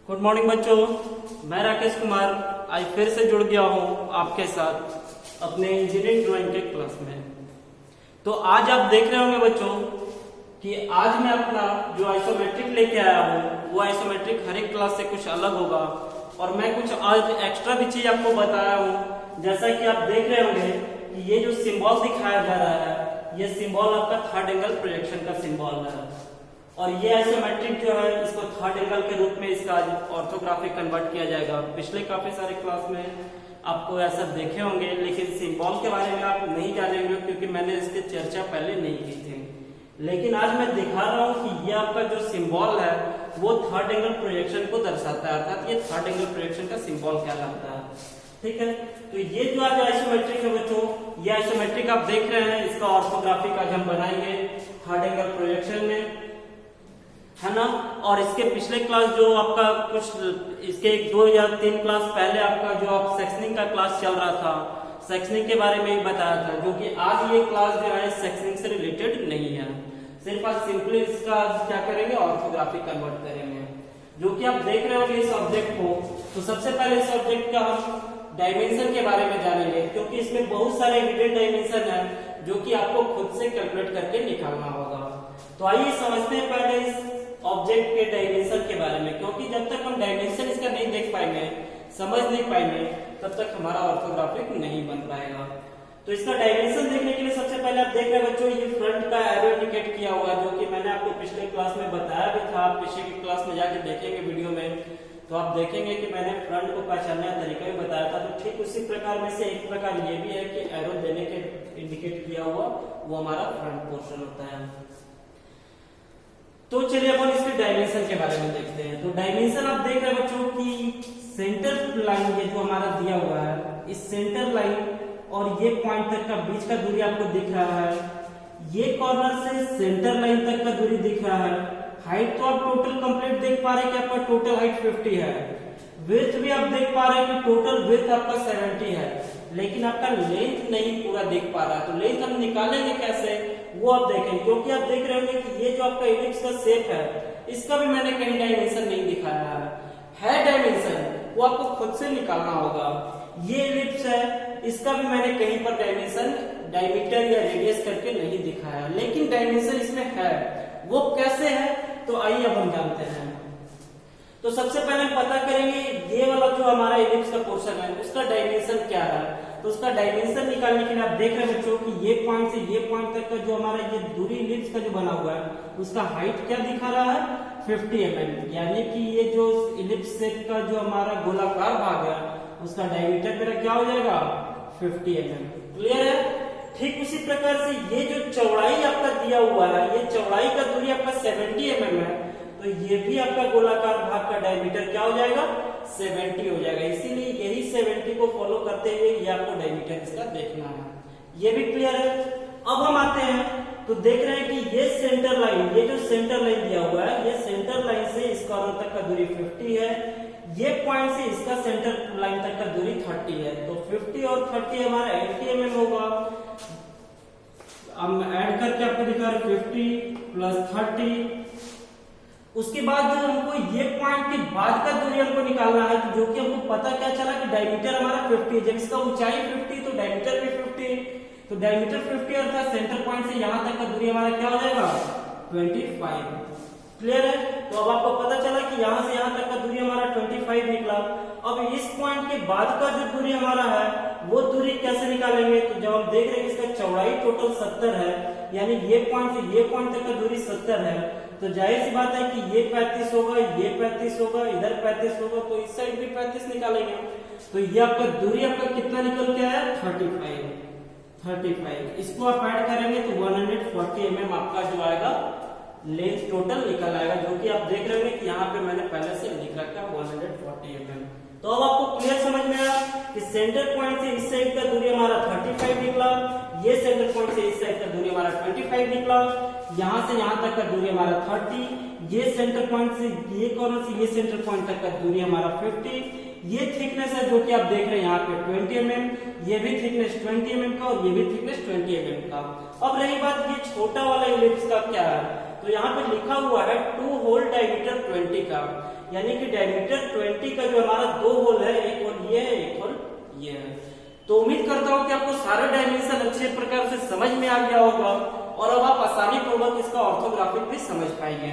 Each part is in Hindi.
गुड मॉर्निंग बच्चों, मैं राकेश कुमार आज फिर से जुड़ गया हूँ आपके साथ अपने इंजीनियरिंग ड्राइंग के क्लास में। तो आज आप देख रहे होंगे बच्चों कि आज मैं अपना जो आइसोमेट्रिक लेके आया हूँ वो आइसोमेट्रिक हर एक क्लास से कुछ अलग होगा और मैं कुछ आज एक्स्ट्रा भी चीज आपको बताया हूँ। जैसा कि आप देख रहे होंगे कि ये जो सिंबल दिखाया जा रहा है ये सिंबल आपका थर्ड एंगल प्रोजेक्शन का सिंबल है और ये आइसोमेट्रिक जो है इसको थर्ड एंगल के रूप में इसका ऑर्थोग्राफी कन्वर्ट किया जाएगा। पिछले काफी सारे क्लास में आपको ऐसा देखे होंगे लेकिन सिंबल के बारे में आप नहीं जानेंगे क्योंकि मैंने इसकी चर्चा पहले नहीं की थी। लेकिन आज मैं दिखा रहा हूँ कि ये आपका जो सिंबल है वो थर्ड एंगल प्रोजेक्शन को दर्शाता है, अर्थात ये थर्ड एंगल प्रोजेक्शन का सिंबल कहलाता है। ठीक है, तो ये जो आज आइसोमेट्रिक है बच्चों, ये आइसोमेट्रिक आप देख रहे हैं, इसका ऑर्थोग्राफिक आज हम बनाएंगे थर्ड एंगल प्रोजेक्शन में, है ना। और इसके पिछले क्लास जो आपका कुछ इसके 2 या 3 क्लास पहले आपका जो आप सेक्शनिंग का क्लास चल रहा था, सेक्शनिंग के बारे में ही बताया था, जो कि आज ये क्लास जो है सेक्शनिंग से रिलेटेड नहीं है। सिर्फ आज सिंपली इसका क्या करेंगे, ऑर्थोग्राफी कन्वर्ट करेंगे। जो कि आप देख रहे होंगे इस ऑब्जेक्ट को, तो सबसे पहले इस ऑब्जेक्ट का हम डायमेंशन के बारे में जानेंगे क्योंकि इसमें बहुत सारे हिडन डायमेंशन है जो कि आपको खुद से कैलकुलेट करके निकालना होगा। तो आइए समझते हैं पहले इस ऑब्जेक्ट के डायमेंशन के बारे में, क्योंकि जब तक हम डायमेंशन इसका नहीं देख पाएंगे, समझ नहीं पाएंगे, तब तक हमारा ऑर्थोग्राफिक नहीं बन पाएगा। तो इसका डायमेंशन देखने के लिए सबसे पहले आप देख रहे हैं बच्चों, ये फ्रंट का एरो इंडिकेट किया हुआ है जो कि मैंने आपको पिछले क्लास में बताया भी था। आप पिछले क्लास में जाके देखेंगे वीडियो में तो आप देखेंगे कि मैंने फ्रंट को पहचानने का तरीका भी बताया था। तो ठीक उसी प्रकार में से एक प्रकार ये भी है कि एरो देने के इंडिकेट किया हुआ वो हमारा फ्रंट पोर्शन होता है। तो चलिए अपन इसके डायमेंशन के बारे में देखते हैं। तो डायमेंशन आप देख रहे हैं बच्चों की सेंटर लाइन ये जो हमारा दिया हुआ है, इस सेंटर लाइन और ये पॉइंट तक का बीच का दूरी आपको दिख रहा है, ये कॉर्नर से सेंटर लाइन तक का दूरी दिख रहा है। हाइट तो आप टोटल कंप्लीट देख पा रहे हैं कि आपका टोटल हाइट 50 है। विड्थ भी आप देख पा रहे हैं कि टोटल विड्थ आपका 70 है, लेकिन आपका लेंथ नहीं पूरा देख पा रहा है। तो लेंथ हम निकालेंगे कैसे वो आप देखें, क्योंकि आप देख रहे होंगे कि ये जो आपका इलिप्स का शेप है इसका भी मैंने कहीं डायमेंशन नहीं दिखाया है डायमेंशन वो आपको खुद से निकालना होगा। ये इलिप्स है, इसका भी मैंने कहीं पर डायमेंशन डायमीटर या रेडियस करके नहीं दिखाया, लेकिन डायमेंशन इसमें है। वो कैसे है तो आइए अब हम जानते हैं। तो सबसे पहले हम पता करेंगे ये वाला जो हमारा इलिप्स का पोर्शन है उसका डायमेंशन क्या है। तो उसका डायमेंशन निकालने के लिए आप देख रहे हैं बच्चों कि ये पॉइंट से ये पॉइंट तक का जो हमारा ये दूरी इलिप्स का जो बना हुआ है उसका हाइट क्या दिखा रहा है, 50 mm। यानी कि ये जो इलिप्स शेप का जो हमारा गोलाकार भाग है उसका डायमीटर मेरा क्या हो जाएगा, 50 mm। क्लियर है। ठीक उसी प्रकार से ये जो चौड़ाई आपका दिया हुआ है, ये चौड़ाई का दूरी आपका 70 mm है, तो ये भी आपका गोलाकार भाग का डायमीटर क्या हो जाएगा, 70 हो जाएगा। इसीलिए यही 70 को फॉलो करते हुए ये आपको डायमीटर इसका देखना है। ये भी क्लियर है। अब हम आते हैं तो देख रहे हैं कि ये सेंटर लाइन, ये जो सेंटर लाइन दिया हुआ है, ये सेंटर लाइन से इस कॉर्नर तक का दूरी 50 है, ये पॉइंट से इसका सेंटर लाइन तक का दूरी 30 है। तो 50 और 30 हमारा 80 mm होगा। हम ऐड करके आपको दिखा रहे 50 प्लस 30। उसके बाद जो हमको ये पॉइंट के बाद का दूरी हमको निकालना है, तो जो कि हमको पता क्या चला कि डायमीटर हमारा 50 है। जब इसका ऊंचाई 50 तो डायमीटर भी 50, तो डायमीटर 50 अर्थात सेंटर पॉइंट से यहां तक का दूरी हमारा क्या हो जाएगा, 25। क्लियर है। तो अब आपको पता चला कि यहां से यहां तक का दूरी हमारा 25 निकला। अब इस पॉइंट के बाद का जो दूरी हमारा है वो दूरी कैसे निकालेंगे, तो जब हम देख रहे हैं कि इसका चौड़ाई टोटल 70 है, यानी ये पॉइंट से ये पॉइंट तक का दूरी 70 है, तो जाहिर सी बात है कि ये 35 होगा, ये 35 होगा, इधर 35 होगा, तो इस साइड भी 35 निकालेंगे। तो ये आपका दूरी आपका कितना निकल के आया, 35। इसको आप ऐड करेंगे तो 140 mm आपका जो आएगा लेंथ टोटल निकल आएगा, जो कि आप देख रहे होंगे कि यहाँ पे मैंने पहले से लिख रखा है 140 mm। तो अब आपको क्लियर समझ में आया कि सेंटर पॉइंट से इस साइड का दूरी हमारा 35 निकला, ये सेंटर पॉइंट से इस साइड का दूरी हमारा 25 निकला, यहां से यहां तक का दूरी हमारा 30, ये सेंटर पॉइंट से ये कॉर्नर से ये सेंटर पॉइंट तक का दूरी हमारा 50, ये थिकनेस है जो कि आप देख रहे हैं यहाँ पे 20 mm, ये भी थिकनेस 20 mm का और ये भी थिकनेस 20 mm का। अब रही बात ये छोटा वाला इलिप्स का क्या है, तो यहाँ पे लिखा हुआ है 2 होल डायमीटर 20 का। यानी कि डायमीटर 20 का जो हमारा दो होल है, एक होल ये है, एक होल ये है। तो उम्मीद करता हूं कि आपको सारे डायमेंशन अच्छे प्रकार से समझ में आ गया होगा और अब आप आसानी पूर्वक इसका ऑर्थोग्राफिक भी समझ पाएंगे।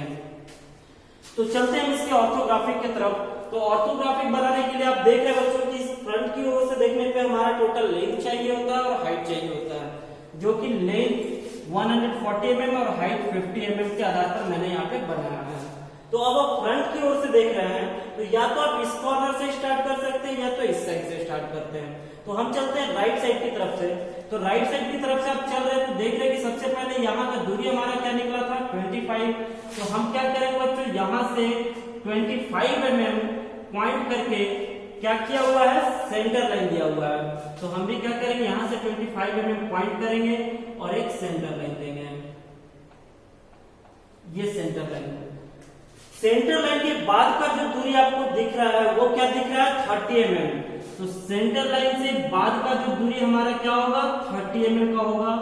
तो चलते हैं इसके ऑर्थोग्राफिक की तरफ। तो ऑर्थोग्राफिक बनाने के लिए आप देख रहे बच्चों कि फ्रंट की ओर से देखने पे हमारा टोटल लेंथ चाहिए होता है और हाइट चाहिए होता है, जो कि लेंथ 140 mm और हाइट 50 mm के आधार पर मैंने यहाँ पे बनाया है। तो अब आप फ्रंट की ओर से देख रहे हैं तो या तो आप इस कॉर्नर से स्टार्ट कर सकते हैं या तो इस साइड से स्टार्ट करते हैं। तो हम चलते हैं राइट साइड की तरफ से। तो राइट साइड की तरफ से आप चल रहे हैं तो देख रहे हैं कि सबसे पहले यहाँ का दूरी हमारा क्या निकला था 25। तो हम क्या करेंगे बच्चों, यहाँ से 25 mm पॉइंट करके क्या किया हुआ है, सेंटर लाइन दिया हुआ है। तो हम भी क्या करेंगे, यहाँ से 25 mm पॉइंट करेंगे और एक सेंटर लाइन देंगे। ये सेंटर लाइन, सेंटर लाइन के बाद का जो दूरी आपको दिख रहा है वो क्या दिख रहा है, 30 mm। तो सेंटर लाइन से बाद का जो दूरी हमारा क्या होगा, 30 mm का होगा।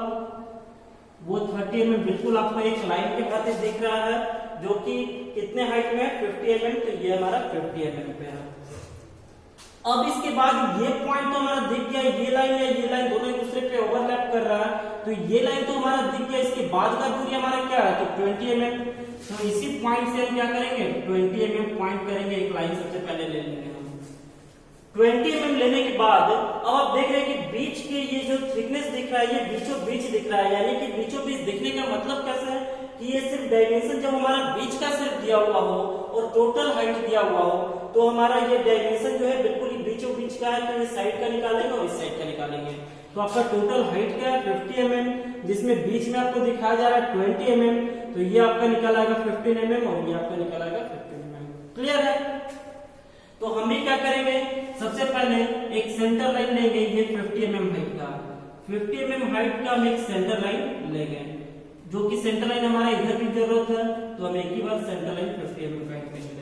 वो 30 mm बिल्कुल आपको एक लाइन के खातिर दिख रहा है, जो कि कितने हाइट में है, 50 mm। तो ये हमारा 50 mm पे है। अब इसके बाद ये पॉइंट तो हमारा दिख गया, ये लाइन या ये लाइन दोनों एक दूसरे पे ओवरलैप कर रहा है। तो ये लाइन तो हमारा दिख गया, इसके बाद का दूरी हमारा क्या है, तो 20 mm। तो इसी पॉइंट से हम क्या करेंगे, 20 mm पॉइंट करेंगे, एक लाइन सबसे पहले ले लेंगे हम। 20 mm लेने के बाद अब आप देख रहे हैं कि बीच के ये जो थिकनेस दिख रहा है ये बीचों बीच दिख रहा है, यानी कि बीचों बीच दिखने का मतलब कैसे है कि ये सिर्फ डायमेंशन जब हमारा बीच का सिर्फ दिया हुआ हो और टोटल हाइट दिया हुआ हो तो हमारा ये डायमेंशन जो है बिल्कुल ही बीचों बीच का है। तो इस साइड का निकालेंगे और इस साइड का निकालेंगे। तो आपका टोटल हाइट क्या है, 50 mm, जिसमें बीच में आपको दिखाया जा रहा है 20 mm। तो ये आपका निकल आएगा 15 mm और ये आपका निकल आएगा 15 mm। क्लियर है? तो हम भी क्या करेंगे, सबसे पहले एक सेंटर लाइन लेंगे, ये 50 mm हाइट का, 50 mm हाइट का हम एक सेंटर लाइन लेंगे, जो कि सेंटर लाइन हमारा इधर भी जरूरत है। तो हम एक ही बार सेंटर लाइन 50 mm हाइट पे लेंगे।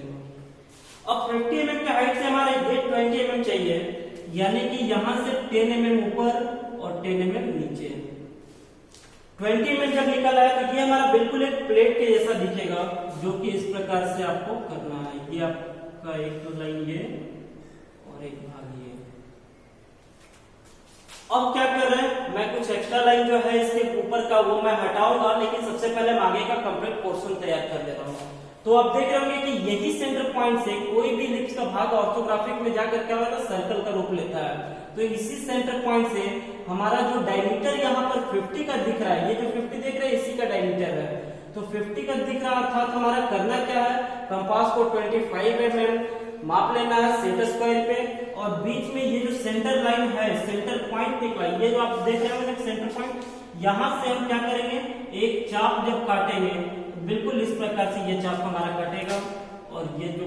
अब 50 mm के हाइट से हमारे ये 20 mm चाहिए, यानी कि यहां से 10 mm ऊपर और 10 mm नीचे। 20 mm जब निकल आया तो ये हमारा बिल्कुल एक प्लेट के जैसा दिखेगा, जो कि इस प्रकार से आपको करना है। ये आपका एक तो लाइन ये और एक भाग ये। अब क्या कर रहे हैं, मैं कुछ एक्स्ट्रा लाइन जो है इसके ऊपर का वो मैं हटाऊंगा, लेकिन सबसे पहले मैं आगे का कंप्लीट पोर्शन तैयार कर देता हूँ। तो आप देख रहे होंगे कि यही सेंटर पॉइंट से कोई भी लिप्स का भाग ऑर्थोग्राफिक में जाकर क्या होता है, सर्कल का रूप लेता है। तो इसी सेंटर पॉइंट से हमारा जो डायमीटर यहाँ पर 50 का दिख रहा है, ये जो 50 दिख रहा है इसी का डायमीटर है। तो 50 का दिख रहा अर्थात हमारा करना क्या है, कंपास को 25 mm माप लेना है सेट स्क्वायर पे, और बीच में ये जो सेंटर लाइन है, सेंटर पॉइंट निकला, ये जो आप देख रहे हो सेंटर पॉइंट, यहां से हम क्या करेंगे, एक चाप जब काटेंगे बिल्कुल इस प्रकार से ये चाप हमारा कटेगा और ये जो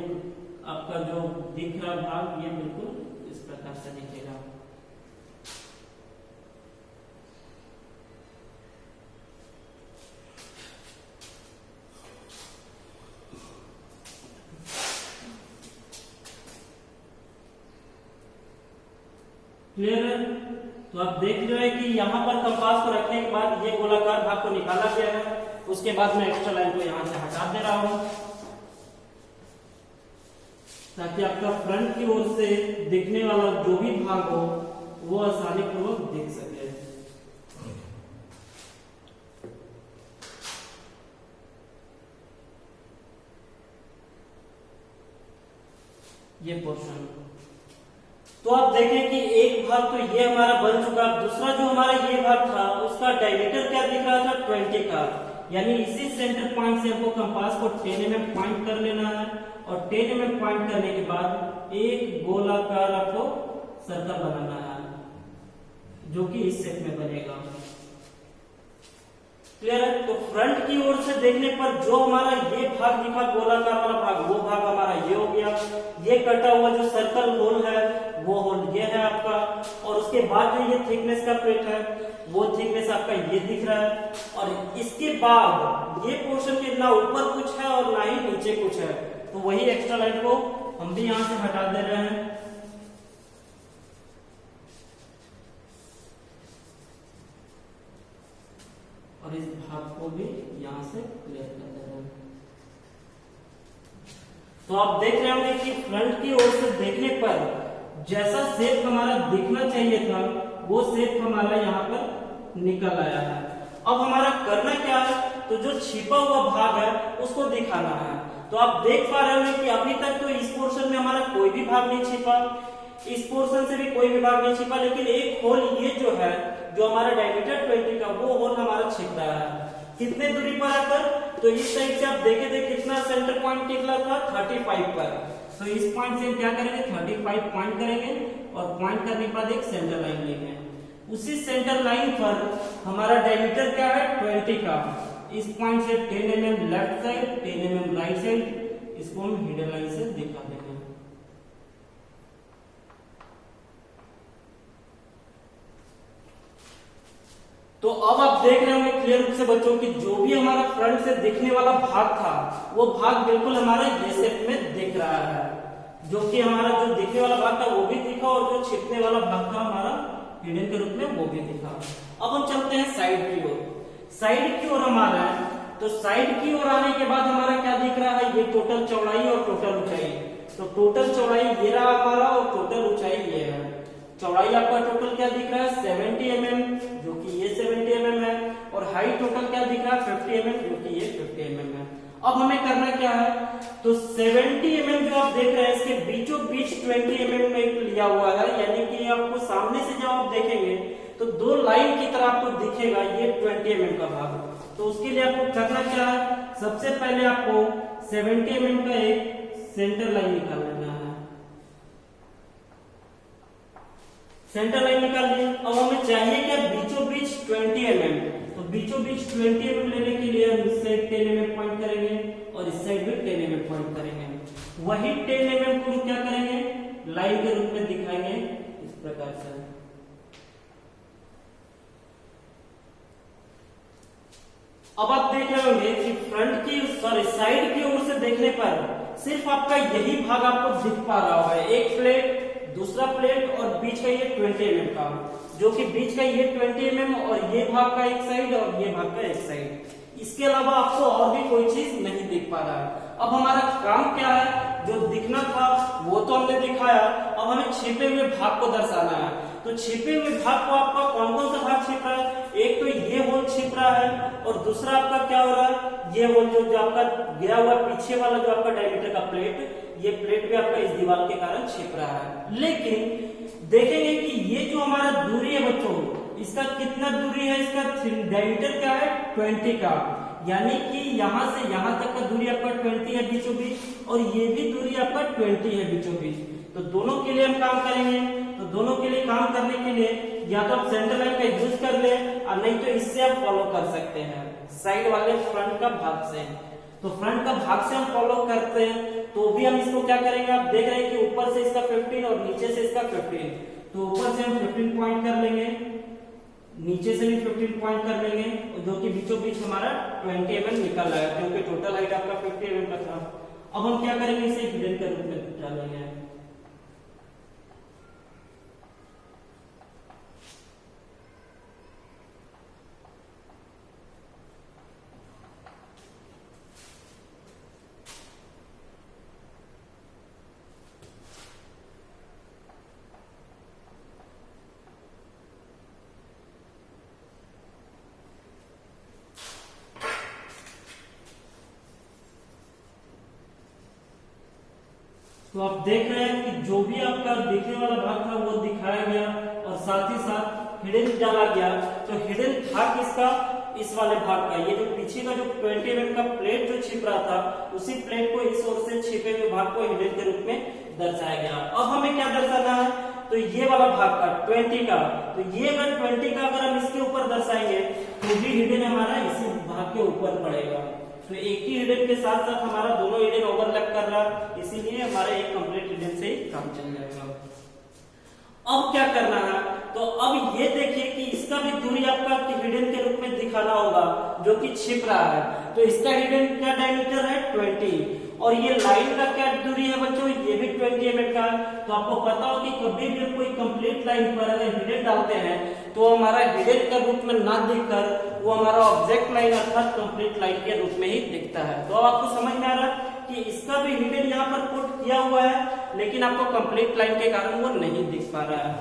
आपका जो दिख रहा भाग ये बिल्कुल इस प्रकार से दिखेगा। क्लियर है? तो आप देख रहे हैं कि यहाँ पर कंपास को रखने के बाद ये गोलाकार भाग को निकाला गया है। उसके बाद मैं एक्स्ट्रा लाइन को यहाँ से हटा दे रहा हूं, ताकि आपका फ्रंट की ओर से दिखने वाला जो भी भाग हो वो आसानी पूर्वक दिख सके। ये पोर्शन, तो आप देखें कि एक भाग तो ये हमारा बन चुका, दूसरा जो हमारा ये भाग था उसका डायमीटर क्या दिख रहा था, 20 का, यानी इसी सेंटर पॉइंट से हमको कंपास को 10 mm पॉइंट कर लेना है और 10 mm पॉइंट करने के बाद एक गोलाकार आपको सर्कल बनाना है, जो कि इस शेप में बनेगा। क्लियर है? तो फ्रंट की ओर से देखने पर जो हमारा ये भाग दिखा गोलाकार वाला भाग, वो भाग हमारा ये हो गया। ये कटा हुआ जो सर्कल होल है वो होल ये है आपका, और उसके बाद जो ये थिकनेस का प्लेट है वो थिकनेस आपका ये दिख रहा है, और इसके बाद ये पोर्शन के ना ऊपर कुछ है और ना ही नीचे कुछ है। तो वही एक्स्ट्रा लाइन को हम भी यहां से हटा दे रहे हैं। और इस भाग को भी यहां से क्लियर कर दे रहे हैं। तो आप देख रहे होंगे कि फ्रंट की ओर से देखने पर जैसा शेप हमारा दिखना चाहिए था वो शेप हमारा यहाँ पर निकल आया है। अब हमारा करना क्या है, तो जो छिपा हुआ भाग है उसको दिखाना है। तो आप देख पा रहे होंगे कि अभी तक तो इस पोर्शन में हमारा कोई भी भाग नहीं छिपा, इस पोर्शन से भी कोई भी भाग नहीं छिपा, लेकिन एक होल ये जो है जो हमारा डायमीटर 20 का वो होल हमारा छिप रहा है। कितने दूरी पर आकर, तो इस साइड से आप देखे थे कितना सेंटर पॉइंट निकला था 35 पर। तो इस पॉइंट से क्या करेंगे 35 पॉइंट करेंगे और पॉइंट करने के बाद एक सेंटर लाइन लेंगे। उसी सेंटर लाइन पर हमारा डायमीटर क्या है 20 का। इस पॉइंट से 10 mm left side 10 mm right side, इसको हम हिडन लाइन से दिखा देंगे। तो अब आप देख रहे होंगे क्लियर रूप से बच्चों कि जो भी हमारा फ्रंट से दिखने वाला भाग था वो भाग बिल्कुल हमारा ये शेप में दिख रहा है। जो कि हमारा जो दिखने वाला भाग था वो भी दिखा और जो छिपने वाला भाग था हमारा हिडन के रूप में वो भी दिखा। अब हम चलते हैं साइड की ओर। साइड की ओर हमारा है, तो साइड की ओर आने के बाद हमारा क्या दिख रहा है, ये टोटल चौड़ाई और टोटल ऊंचाई। तो टोटल चौड़ाई ये रहा हमारा और टोटल ऊंचाई ये है। चौड़ाई आपका टोटल क्या दिख रहा है 70 mm, जो कि ये 70 mm है, और हाइट टोटल क्या दिख रहा है 50 mm, जो कि ये 50 mm है। अब हमें करना क्या है, तो 70 mm जो आप देख रहे हैं इसके बीचों बीच 20 mm में लिया हुआ है, यानी कि आपको सामने से जब आप देखेंगे तो दो लाइन की तरह आपको दिखेगा ये 20 mm का भाग। तो उसके लिए आपको करना क्या है, सबसे पहले आपको 70 mm का एक सेंटर लाइन निकाल लेना है। सेंटर लाइन निकाल ली। अब हमें चाहिए क्या, बीचों बीच 20 mm। तो बीचों बीच 20 mm लेने के लिए हम इस साइड 10 mm पॉइंट करेंगे और इस साइड भी 10 mm पॉइंट करेंगे। वही 10 mm को क्या करेंगे, लाइन के रूप में दिखाएंगे इस प्रकार से। अब आप देख रहे होंगे कि फ्रंट की साइड की ओर से देखने पर सिर्फ आपका यही भाग आपको दिख पा रहा होगा, एक प्लेट, दूसरा प्लेट और बीच का ये 20 mm का, जो कि बीच का ये 20 mm और ये भाग का एक साइड और ये भाग का एक साइड। इसके अलावा आपको और भी कोई चीज नहीं दिख पा रहा है। अब हमारा काम क्या है, जो दिखना था वो तो हमने दिखाया, अब हमें छिपे हुए भाग को दर्शाना है। तो छिपे हुए भाग को आपका कौन कौन सा भाग छिप रहा है, एक तो ये होल छिप रहा है और दूसरा आपका क्या हो रहा है, ये होल जो आपका गया हुआ पीछे वाला जो आपका डायमीटर का प्लेट, ये प्लेट भी आपका इस दीवार के कारण छिप रहा है। लेकिन देखेंगे कि ये जो हमारा दूरी है बच्चों, इसका कितना दूरी है, इसका डायमीटर क्या है 20 का, यानी कि यहां से यहां तक का दूरी आपका 20 है बीचों बीच, और ये भी दूरी आपका 20 है बीचों बीच। तो दोनों के लिए हम काम करेंगे। तो दोनों के लिए काम करने के लिए या तो आप सेंटर लाइन का यूज कर ले और नहीं तो इससे आप फॉलो कर सकते हैं साइड वाले फ्रंट का भाग से। तो फ्रंट का भाग से हम फॉलो करते हैं, तो भी हम इसको क्या करेंगे, आप देख रहे हैं कि ऊपर से इसका 15 और नीचे से इसका 15। तो ऊपर से हम 15 पॉइंट कर लेंगे, नीचे से भी 15 पॉइंट कर लेंगे, जो कि बीचों बीच हमारा 20 mm निकल रहा है, क्योंकि टोटल हाइट आपका 50 mm का था। अब हम क्या करेंगे, इसे हिडन के रूप में डालेंगे। तो आप देख रहे हैं कि जो भी आपका दिखने वाला भाग था वो दिखाया गया और साथ ही साथ हिडन डाला गया। तो हिडन था किसका, इस वाले भाग का, ये जो पीछे का जो 20 mm का प्लेट जो छिप रहा था उसी प्लेट को इस ओर से छिपे हुए भाग को हिडन के रूप में दर्शाया गया। अब हमें क्या दर्शाना है, तो ये वाला भाग का 20 का, तो ये अगर 20 का अगर हम इसके ऊपर दर्शाएंगे तो भी हिडन हमारा इसी भाग के ऊपर पड़ेगा। तो एक ही हिडन के साथ साथ हमारा दोनों हिडन ओवरलैप कर रहा है, इसीलिए हमारा एक कंप्लीट हिडन से ही काम चल जाएगा। अब क्या करना है, तो अब ये देखिए कि इसका भी दूरी आपका हिडन के रूप में दिखाना होगा, जो कि छिप रहा है। तो इसका हिडन क्या डायमीटर है 20, और ये लाइन का क्या दूरी है बच्चों, ये भी 20 mm का। तो आपको पता हो कि कभी भी कोई कंप्लीट लाइन पर अगर हिडन डालते हैं तो हमारा हिडन के रूप में ना दिखकर वो हमारा ऑब्जेक्ट लाइन अर्थात कंप्लीट लाइन के रूप में ही दिखता है। तो अब आपको समझ में आ रहा है कि इसका इसका भी हिडन यहाँ पर पुट किया हुआ है, लेकिन आपको कंप्लीट लाइन के कारण वो नहीं दिख पा रहा है।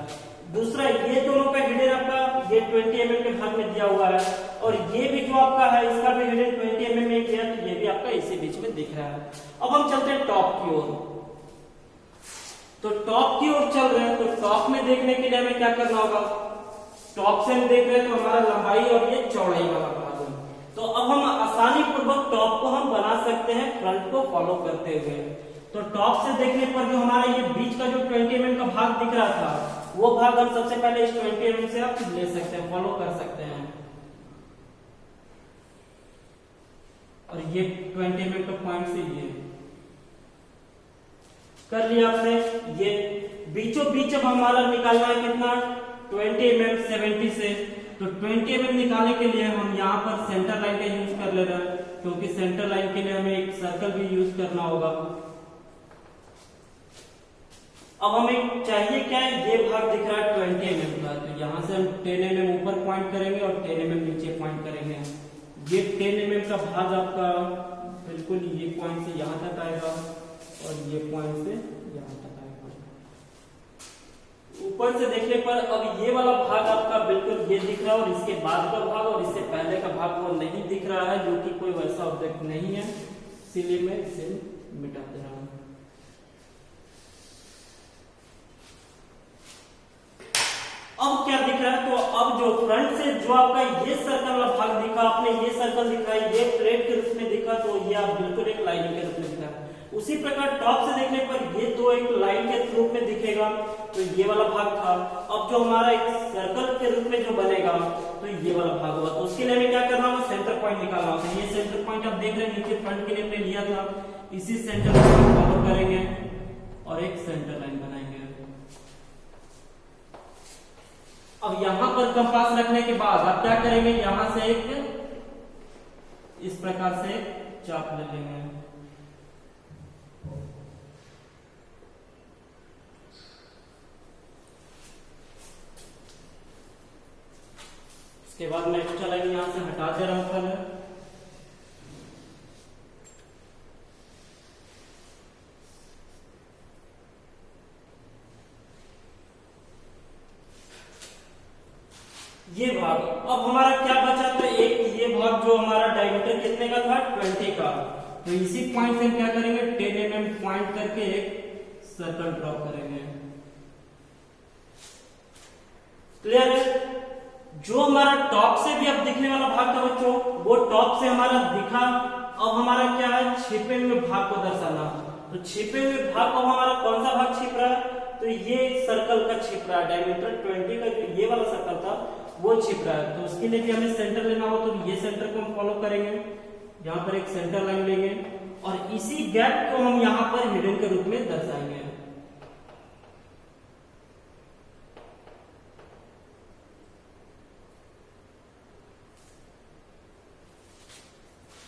दूसरा, ये दोनों का हिडन आपका ये 20 mm के भाग में दिया हुआ है, और ये भी जो आपका है इसका भी हिडन 20 mm में किया, तो ये भी आपका इसी बीच में दिख रहा है। अब हम चलते हैं टॉप की ओर। तो टॉप की ओर चल रहे हैं, तो टॉप में देखने के लिए हमें क्या करना होगा, टॉप से हम देख रहे हैं तो हमारा लंबाई और ये चौड़ाई वाला भाग है। तो अब हम आसानी पूर्वक टॉप को हम बना सकते हैं फ्रंट को फॉलो करते हुए। तो टॉप से देखने पर जो हमारा ये बीच का जो 20 mm का भाग दिख रहा था, वो भाग हम सबसे पहले इस 20 mm से आप ले सकते हैं, फॉलो कर सकते हैं। और ये 20 mm का पॉइंट से ये कर लिया आपने। ये बीचों बीच अब हमारा निकालना है कितना, 20 mm 70 से। तो 20 mm निकालने के लिए हम यहाँ पर सेंटर लाइन का यूज कर ले रहे हैं, क्योंकि सेंटर लाइन के लिए हमें एक सर्कल भी यूज करना होगा। अब हमें चाहिए क्या है, ये भाग दिख रहा है 20 mm का, तो यहाँ से हम 10 mm ऊपर पॉइंट करेंगे और 10 mm नीचे पॉइंट करेंगे। ये 10 mm का भाग आपका बिल्कुल ये पॉइंट से यहाँ तक आएगा और ये पॉइंट से यहाँ तक आएगा। ऊपर से देखने पर अब ये वाला भाग आपका बिल्कुल ये दिख रहा है, और इसके बाद का भाग और इससे पहले का भाग वो नहीं दिख रहा है, जो कि कोई वैसा ऑब्जेक्ट नहीं है, इसीलिए मैं इसे मिटा दे रहा हूँ। अब क्या दिख रहा है, तो अब जो फ्रंट से जो आपका ये सर्कल वाला भाग दिखा, आपने ये सर्कल दिखा, ये प्लेट के रूप में दिखा, तो ये आप बिल्कुल एक लाइन के रूप में दिखा। उसी प्रकार टॉप से देखने पर ये तो एक लाइन के रूप में दिखेगा, तो ये वाला भाग था। अब जो हमारा एक सर्कल के रूप में जो बनेगा, तो ये वाला भाग होगा। तो उसके लिए हमें क्या करना होगा, सेंटर पॉइंट निकालना होगा। ये सेंटर पॉइंट आप देख रहे हैं नीचे फ्रंट के लिए हमने लिया था, इसी सेंटर पॉइंट फॉलो करेंगे और एक सेंटर लाइन बनाएंगे। अब यहां पर कंपास रखने के बाद आप क्या करेंगे, यहां से एक इस प्रकार से चाप ले लेंगे। इसके बाद मैं एक्स्ट्रा लाइन यहां से हटा दे रहा हूं पहले। ये भाग अब हमारा क्या बचा था, एक ये भाग जो हमारा डायमीटर कितने का था, 20 का। तो इसी पॉइंट से हम क्या करेंगे, 10 mm पॉइंट करके एक सर्कल ड्रॉ करेंगे। क्लियर है। जो हमारा टॉप से भी अब दिखने वाला भाग था बच्चों, वो टॉप से हमारा दिखा। अब हमारा क्या है, छिपे हुए भाग को दर्शाना। तो छिपे हुए भाग को हमारा कौन सा भाग छिप रहा है, तो ये सर्कल का छिप रहा है, डायमीटर 20 का जो ये वाला सर्कल था वो छिप रहा है। तो उसके लिए भी हमें सेंटर लेना हो, तो ये सेंटर को हम फॉलो करेंगे, यहाँ पर एक सेंटर लाइन लेंगे और इसी गैप को हम यहाँ पर हिडन के रूप में दर्शाएंगे।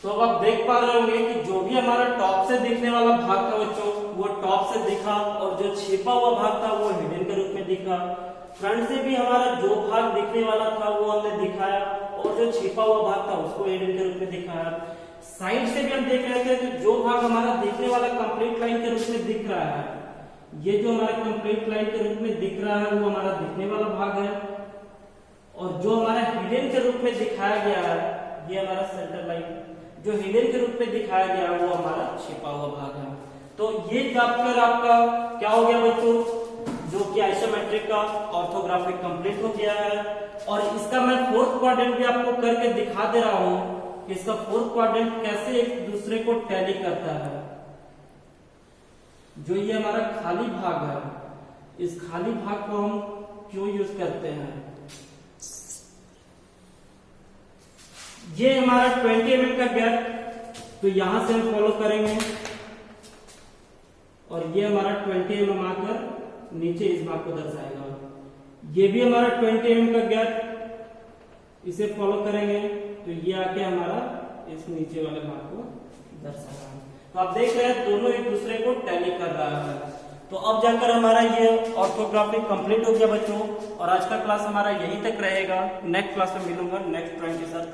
तो अब आप देख पा रहे होंगे कि जो भी हमारा टॉप से दिखने वाला भाग था बच्चों, वो टॉप से दिखा, और जो छिपा हुआ भाग था वो हिडन के रूप में दिखा। फ्रंट से भी हमारा जो भाग दिखने वाला था वो हमने दिखाया, और जो छिपा हुआ भाग था उसको हिडन के रूप में दिखाया। साइड से भी हम देख रहे थे, तो जो भाग हमारा दिखने वाला कंप्लीट लाइन के रूप में दिख रहा है, ये जो हमारा कंप्लीट लाइन के रूप में दिख रहा है वो हमारा दिखने वाला भाग है, और जो हमारा हिडन के रूप में दिखाया गया है ये हमारा सेंटर लाइन, जो हिडन के रूप में दिखाया गया है वो हमारा छिपा हुआ भाग है। तो ये चैप्टर आपका क्या हो गया बच्चों, जो कि आइसोमेट्रिक का ऑर्थोग्राफिक कंप्लीट हो गया है। और इसका मैं फोर्थ क्वाड्रेंट भी आपको करके दिखा दे रहा हूं कि इसका फोर्थ क्वाड्रेंट कैसे एक दूसरे को टैली करता है। जो ये हमारा खाली भाग है, इस खाली भाग को हम क्यों यूज करते हैं, ये हमारा 20 mm का गैप, तो यहां से हम फॉलो करेंगे, और ये हमारा 20 mm आकर नीचे इस भाग को दर्शाएगा। ये भी हमारा 20 mm का गैप, इसे फॉलो करेंगे, तो ये आके हमारा इस नीचे वाले भाग को दर्शाएगा। तो आप देख रहे हैं दोनों एक दूसरे को टैली कर रहा है। तो अब जाकर हमारा ये ऑर्थोग्राफिक कंप्लीट हो गया बच्चों, और आज का क्लास हमारा यहीं तक रहेगा। नेक्स्ट क्लास में मिलूंगा नेक्स्ट ड्राइंग के साथ।